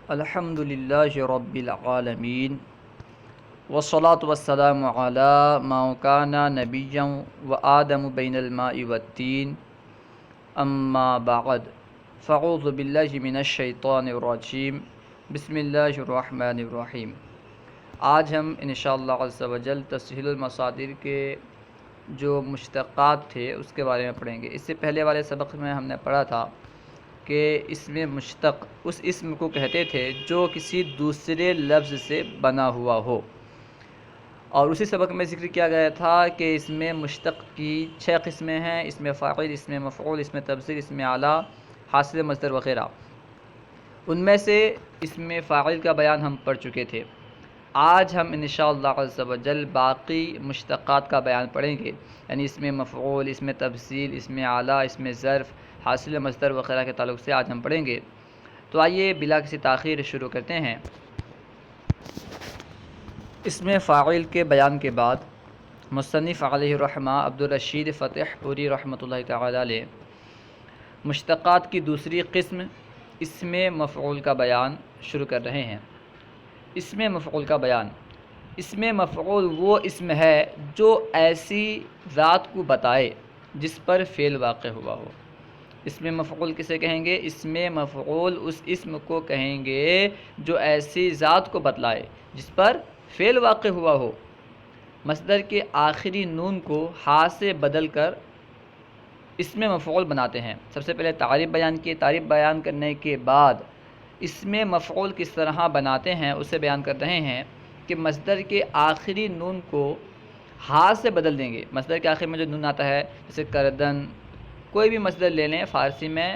الحمد للہ رب العالمین والصلاة والسلام علی ما کان نبیا و آدم بین الماء والتین اما بعد فاعوذ باللہ من الشیطان الرجیم بسم اللہ الرحمن الرحیم۔ آج ہم انشاءاللہ عز و جل تسہیل المصادر کے جو مشتقات تھے اس کے بارے میں پڑھیں گے۔ اس سے پہلے والے سبق میں ہم نے پڑھا تھا کہ اسم مشتق اس اسم کو کہتے تھے جو کسی دوسرے لفظ سے بنا ہوا ہو، اور اسی سبق میں ذکر کیا گیا تھا کہ اسم مشتق کی 6 قسمیں ہیں: اسم فاعل، اسم مفعول، اسم تفضیل، اسم اعلیٰ، حاصل مصدر وغیرہ۔ ان میں سے اسم فاعل کا بیان ہم پڑھ چکے تھے۔ آج ہم انشاءاللہ عز و جل باقی مشتقات کا بیان پڑھیں گے، یعنی اسم مفعول، اسم تفضیل، اسم اعلیٰ، اسم ظرف، حاصل مصدر وغیرہ کے تعلق سے آج ہم پڑھیں گے۔ تو آئیے بلا کسی تاخیر شروع کرتے ہیں۔ اسم فاعل کے بیان کے بعد مصنف علیہ الرحمہ عبدالرشید فتح پوری رحمۃ اللہ تعالی علیہ مشتقات کی دوسری قسم اسم مفعول کا بیان شروع کر رہے ہیں۔ اسم مفعول کا بیان: اسم مفعول وہ اسم ہے جو ایسی ذات کو بتائے جس پر فعل واقع ہوا ہو۔ اسم مفعول کسے کہیں گے؟ اسم مفعول اس اسم کو کہیں گے جو ایسی ذات کو بتلائے جس پر فعل واقع ہوا ہو۔ مصدر کے آخری نون کو ہا سے بدل کر اسم مفعول بناتے ہیں۔ سب سے پہلے تعریف بیان کی، تعریف بیان کرنے کے بعد اسم مفعول کس طرح بناتے ہیں اسے بیان کر رہے ہیں کہ مصدر کے آخری نون کو ہا سے بدل دیں گے۔ مصدر کے آخر میں جو نون آتا ہے، جیسے کردن، کوئی بھی مصدر لے لیں، فارسی میں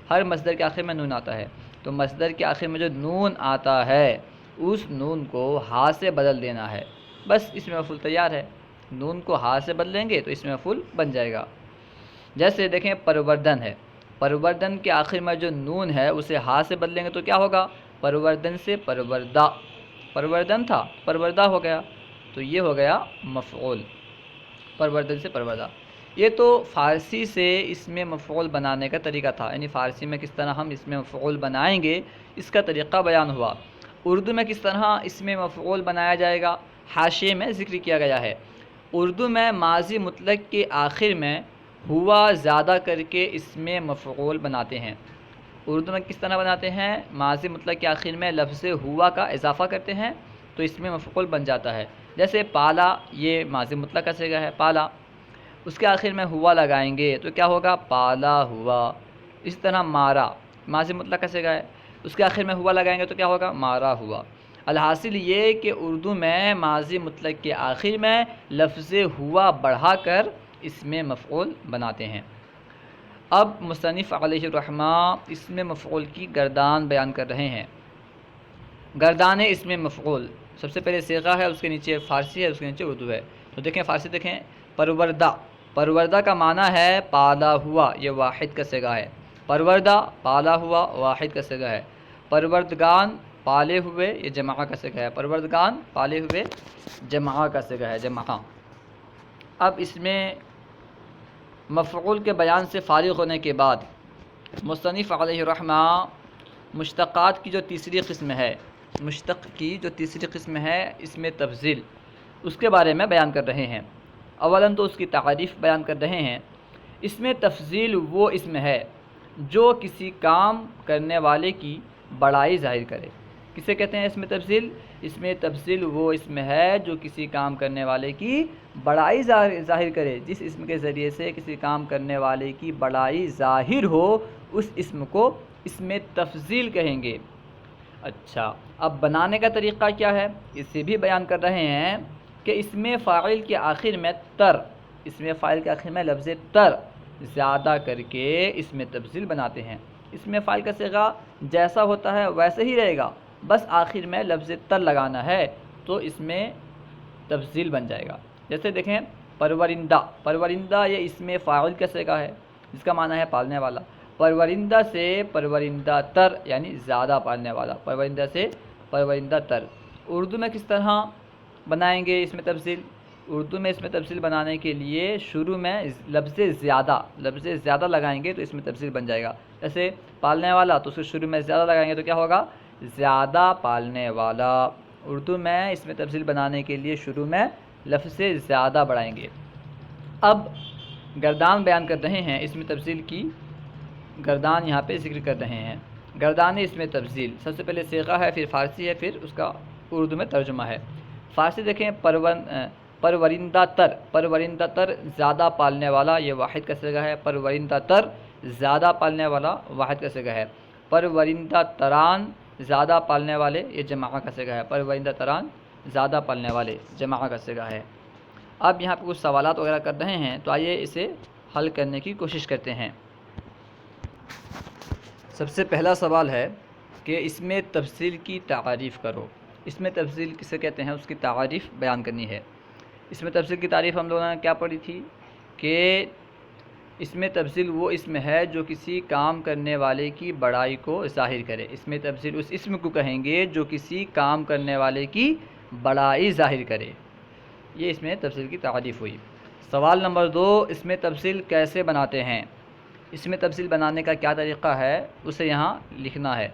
ہر مصدر کے آخر میں نون آتا ہے، تو مصدر کے آخر میں جو نون آتا ہے اس نون کو ہا سے بدل دینا ہے، بس اسم مفعول تیار ہے۔ نون کو ہا سے بدلیں گے تو اسم مفعول بن جائے گا۔ جیسے دیکھیں پروردن ہے، پروردن کے آخر میں جو نون ہے اسے ہا سے بدلیں گے تو کیا ہوگا؟ پروردن سے پروردہ، پروردن تھا پروردہ ہو گیا، تو یہ ہو گیا مفعول، پروردن سے پروردہ۔ یہ تو فارسی سے اسم مفعول بنانے کا طریقہ تھا، یعنی فارسی میں کس طرح ہم اسم مفعول بنائیں گے اس کا طریقہ بیان ہوا۔ اردو میں کس طرح اسم مفعول بنایا جائے گا، حاشیے میں ذکر کیا گیا ہے۔ اردو میں ماضی مطلق کے آخر میں ہوا زیادہ کر کے اسم مفعول بناتے ہیں۔ اردو میں کس طرح بناتے ہیں؟ ماضی مطلق کے آخر میں لفظ ہوا کا اضافہ کرتے ہیں تو اسم مفعول بن جاتا ہے۔ جیسے پالا، یہ ماضی مطلق کا صیغہ ہے پالا، اس کے آخر میں ہوا لگائیں گے تو کیا ہوگا؟ پالا ہوا۔ اس طرح مارا، ماضی مطلق کا صیغہ ہے، اس کے آخر میں ہوا لگائیں گے تو کیا ہوگا؟ مارا ہوا۔ الحاصل یہ کہ اردو میں ماضی مطلق کے آخر میں لفظ ہوا بڑھا کر اسم مفعول بناتے ہیں۔ اب مصنف علیہ الرحمہ اسم مفعول کی گردان بیان کر رہے ہیں۔ گردان اسم مفعول، سب سے پہلے صیغہ ہے، اس کے نیچے فارسی ہے، اس کے نیچے اردو ہے۔ تو دیکھیں فارسی دیکھیں، پروردہ، پروردہ کا معنی ہے پالا ہوا، یہ واحد کا صیغہ ہے۔ پروردہ پالا ہوا واحد کا صیغہ ہے۔ پروردگان پالے ہوئے، یہ جمع کا صیغہ ہے۔ پروردگان پالے ہوئے جمع کا صیغہ ہے، جمع۔ اب اس میں مفعول کے بیان سے فارغ ہونے کے بعد مصنف علیہ الرحمہ مشتقات کی جو تیسری قسم ہے، مشتق کی جو تیسری قسم ہے اسم تفضیل، اس کے بارے میں بیان کر رہے ہیں۔ اولاً تو اس کی تعریف بیان کر رہے ہیں۔ اسم تفضیل وہ اسم ہے جو کسی کام کرنے والے کی بڑائی ظاہر کرے۔ کسے کہتے ہیں اسم تفضیل؟ اسم تفضیل وہ اسم ہے جو کسی کام کرنے والے کی بڑائی ظاہر کرے۔ جس اسم کے ذریعے سے کسی کام کرنے والے کی بڑائی ظاہر ہو اس اسم کو اسم تفضیل کہیں گے۔ اچھا، اب بنانے کا طریقہ کیا ہے اسے بھی بیان کر رہے ہیں کہ اسم فاعل کے آخر میں تر، اسم فاعل کے آخر میں لفظ تر زیادہ کر کے اسم تفضیل بناتے ہیں۔ اسم فاعل کا صیغہ جیسا ہوتا ہے ویسے ہی رہے گا، بس آخر میں لفظ تر لگانا ہے تو اس میں تفضیل بن جائے گا۔ جیسے دیکھیں پرورندہ، پرورندہ یہ اسم فاعل کا صیغہ ہے جس کا معنی ہے پالنے والا۔ پرورندہ سے پرورندہ تر یعنی زیادہ پالنے والا، پرورندہ سے پرورندہ تر۔ اردو میں کس طرح بنائیں گے اسم تفضیل؟ اردو میں اسم تفضیل بنانے کے لیے شروع میں لفظ زیادہ لگائیں گے تو اسم تفضیل بن جائے گا۔ جیسے پالنے والا تو اس کو شروع میں زیادہ لگائیں گے تو کیا ہوگا؟ زیادہ پالنے والا۔ اردو میں اس میں تفصیل بنانے کے لیے شروع میں لفظ سے زیادہ بڑھائیں گے۔ اب گردان بیان کر رہے ہیں، اس میں تفصیل کی گردان یہاں پہ ذکر کر رہے ہیں۔ گردان اس میں تفصیل، سب سے پہلے صیغہ ہے، پھر فارسی ہے، پھر اس کا اردو میں ترجمہ ہے۔ فارسی دیکھیں، پرورندہ تر، پرورندہ تر زیادہ پالنے والا، یہ واحد کا صیغہ ہے۔ پرورندہ تر زیادہ پالنے والا، واحد کا صیغہ ہے۔ پرورندہ تران زیادہ پالنے والے، یہ جمع کا صیغہ ہے۔ پرورندہ تران زیادہ پالنے والے، جمع کا صیغہ ہے۔ اب یہاں پہ کچھ سوالات وغیرہ کر رہے ہیں، تو آئیے اسے حل کرنے کی کوشش کرتے ہیں۔ سب سے پہلا سوال ہے کہ اس میں تفصیل کی تعریف کرو۔ اس میں تفصیل کسے کہتے ہیں، اس کی تعریف بیان کرنی ہے۔ اس میں تفصیل کی تعریف ہم لوگوں نے کیا پڑھی تھی کہ اس میں تفصیل وہ اسم ہے جو کسی کام کرنے والے کی بڑائی کو ظاہر کرے۔ اس میں تفصیل اس اسم کو کہیں گے جو کسی کام کرنے والے کی بڑائی ظاہر کرے۔ یہ اس میں تفصیل کی تعریف ہوئی۔ سوال نمبر 2، اس میں تفصیل کیسے بناتے ہیں؟ اس میں تفصیل بنانے کا کیا طریقہ ہے، اسے یہاں لکھنا ہے۔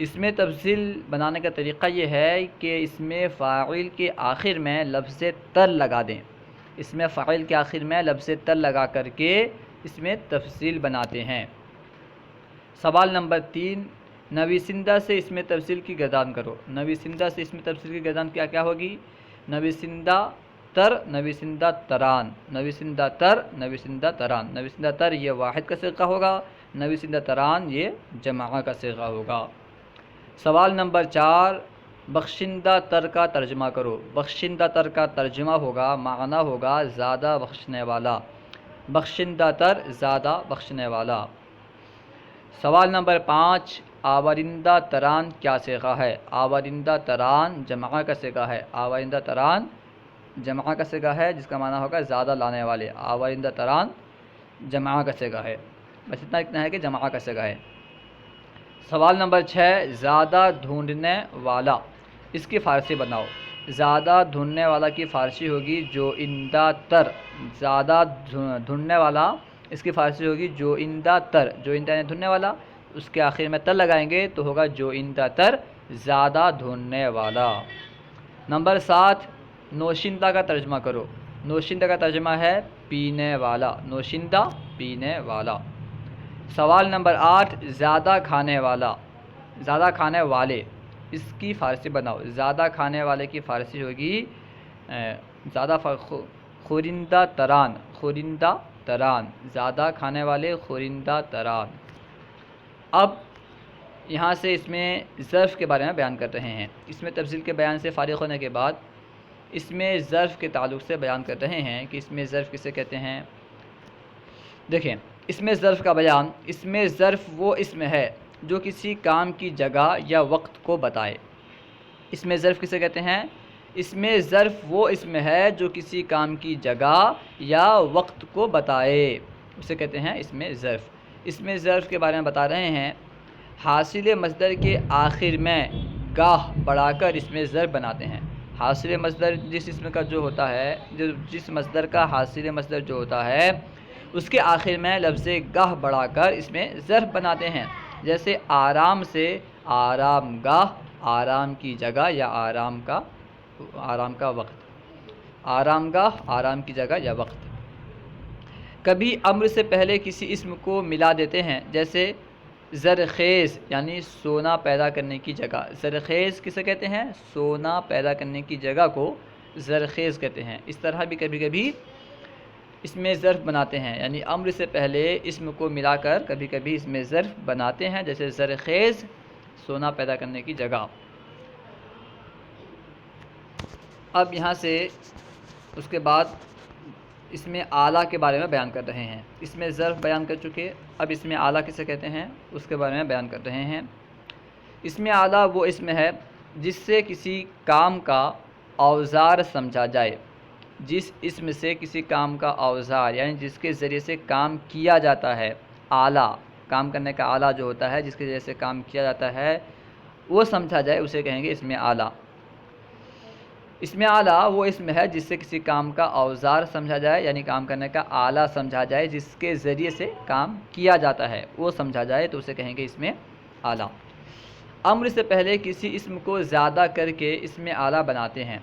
اس میں تفصیل بنانے کا طریقہ یہ ہے کہ اس میں فاعل کے آخر میں لفظ تر لگا دیں۔ اس میں فاعل کے آخر میں لفظ تر لگا کر کے اس میں تفصیل بناتے ہیں۔ سوال نمبر 3، نویسندہ سے اس میں تفصیل کی گردان کرو۔ نویسندہ سے اس میں تفصیل کی گردان کیا ہوگی؟ نویسندہ تر، نویسندہ تران، نویسندہ تر، نویسندہ تران۔ نویسندہ تر یہ واحد کا صیغہ ہوگا، نویسندہ تران یہ جمع کا صیغہ ہوگا۔ سوال نمبر 4، بخشندہ تر کا ترجمہ کرو۔ بخشندہ تر کا ترجمہ ہوگا، معنی ہوگا زیادہ بخشنے والا۔ بخشندہ تر زیادہ بخشنے والا۔ سوال نمبر 5، آورندہ تران کیا صیغہ ہے؟ آورندہ تران جمع کا صیغہ ہے۔ آورندہ تران جمع کا صیغہ ہے، جس کا معنی ہوگا زیادہ لانے والے۔ آورندہ تران جمع کا صیغہ ہے، بس اتنا ہے کہ جمع کا صیغہ ہے۔ سوال نمبر 6، زیادہ ڈھونڈنے والا، اس کی فارسی بناؤ۔ زیادہ ڈھونڈنے والا کی فارسی ہوگی جو اندہ تر۔ زیادہ ڈھونڈنے والا اس کی فارسی ہوگی جو اندہ تر۔ جو اندہ یعنی ڈھونڈنے والا، اس کے آخر میں تر لگائیں گے تو ہوگا جو اندہ تر، زیادہ ڈھونڈنے والا۔ نمبر 7، نوشندہ کا ترجمہ کرو۔ نوشندہ کا ترجمہ ہے پینے والا۔ نوشندہ پینے والا۔ سوال نمبر 8، زیادہ کھانے والا، زیادہ کھانے والے، اس کی فارسی بناؤ۔ زیادہ کھانے والے کی فارسی ہوگی زیادہ خورندہ تران۔ خورندہ تران، زیادہ کھانے والے، خورندہ تران۔ اب یہاں سے اس میں ظرف کے بارے میں بیان کر رہے ہیں۔ اس میں تفصیل کے بیان سے فارغ ہونے کے بعد اس میں ظرف کے تعلق سے بیان کر رہے ہیں کہ اس میں ظرف کسے کہتے ہیں۔ دیکھیں، اس میں ظرف کا بیان، اس میں ظرف وہ اسم ہے جو کسی کام کی جگہ یا وقت کو بتائے۔ اس میں ظرف کسے کہتے ہیں؟ اس میں ظرف وہ اسم ہے جو کسی کام کی جگہ یا وقت کو بتائے، اسے کہتے ہیں اس میں ظرف۔ اس میں ظرف کے بارے میں بتا رہے ہیں، حاصل مصدر کے آخر میں گاہ بڑھا کر اس میں ظرف بناتے ہیں۔ حاصل مصدر جس اسم کا جو ہوتا ہے، جس مصدر کا حاصل مصدر جو ہوتا ہے، اس کے آخر میں لفظ گاہ بڑھا کر اس میں ظرف بناتے ہیں۔ جیسے آرام سے آرام گاہ، آرام کی جگہ یا آرام کا وقت۔ آرام گاہ، آرام کی جگہ یا وقت۔ کبھی امر سے پہلے کسی اسم کو ملا دیتے ہیں، جیسے زرخیز یعنی سونا پیدا کرنے کی جگہ۔ زرخیز کسے کہتے ہیں؟ سونا پیدا کرنے کی جگہ کو زرخیز کہتے ہیں۔ اس طرح بھی کبھی کبھی اس میں ظرف بناتے ہیں، یعنی امر سے پہلے اسم کو ملا کر کبھی کبھی اس میں ظرف بناتے ہیں، جیسے زرخیز سونا پیدا کرنے کی جگہ۔ اب یہاں سے اس کے بعد اس میں اعلیٰ کے بارے میں بیان کر رہے ہیں۔ اس میں ظرف بیان کر چکے، اب اس میں اعلیٰ کسے کہتے ہیں اس کے بارے میں بیان کر رہے ہیں۔ اس میں اعلیٰ وہ اسم ہے جس سے کسی کام کا اوزار سمجھا جائے۔ جس اسم سے کسی کام کا اوزار یعنی جس کے ذریعے سے کام کیا جاتا ہے، اعلیٰ، کام کرنے کا آلہ جو ہوتا ہے جس کے ذریعے سے کام کیا جاتا ہے، وہ سمجھا جائے، اسے کہیں گے اس میں اعلیٰ۔ اس میں اعلیٰ وہ اسم ہے جس سے کسی کام کا اوزار سمجھا جائے، یعنی کام کرنے کا آلہ سمجھا جائے، جس کے ذریعے سے کام کیا جاتا ہے وہ سمجھا جائے، تو اسے کہیں گے اس میں اعلیٰ۔ امر سے پہلے کسی اسم کو زیادہ کر کے اسم اعلیٰ بناتے ہیں،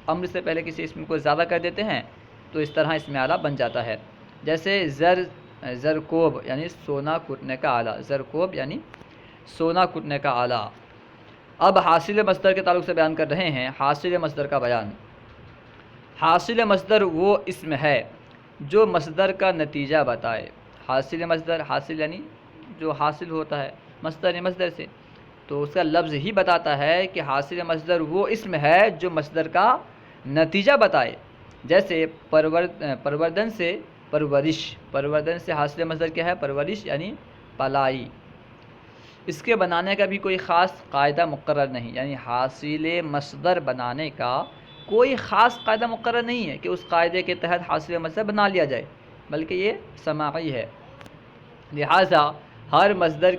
امر سے پہلے کسی اسم کو زیادہ کر دیتے ہیں تو اس طرح اسم اعلیٰ بن جاتا ہے، جیسے زرکوب یعنی سونا کوٹنے کا آلہ، زرکوب یعنی سونا کوٹنے کا آلہ۔ اب حاصل مصدر کے تعلق سے بیان کر رہے ہیں، حاصل مصدر کا بیان۔ حاصل مصدر وہ اسم ہے جو مصدر کا نتیجہ بتائے۔ حاصل مصدر، حاصل یعنی جو حاصل ہوتا ہے، مصدر یعنی مصدر سے، تو اس کا لفظ ہی بتاتا ہے کہ حاصل مصدر وہ اسم ہے جو مصدر کا نتیجہ بتائے، جیسے پروردن سے پرورش، پروردن سے حاصل مصدر کیا ہے؟ پرورش یعنی پلائی۔ اس کے بنانے کا بھی کوئی خاص قاعدہ مقرر نہیں، یعنی حاصل مصدر بنانے کا کوئی خاص قاعدہ مقرر نہیں ہے کہ اس قاعدے کے تحت حاصل مصدر بنا لیا جائے، بلکہ یہ سماعی ہے، لہٰذا ہر مصدر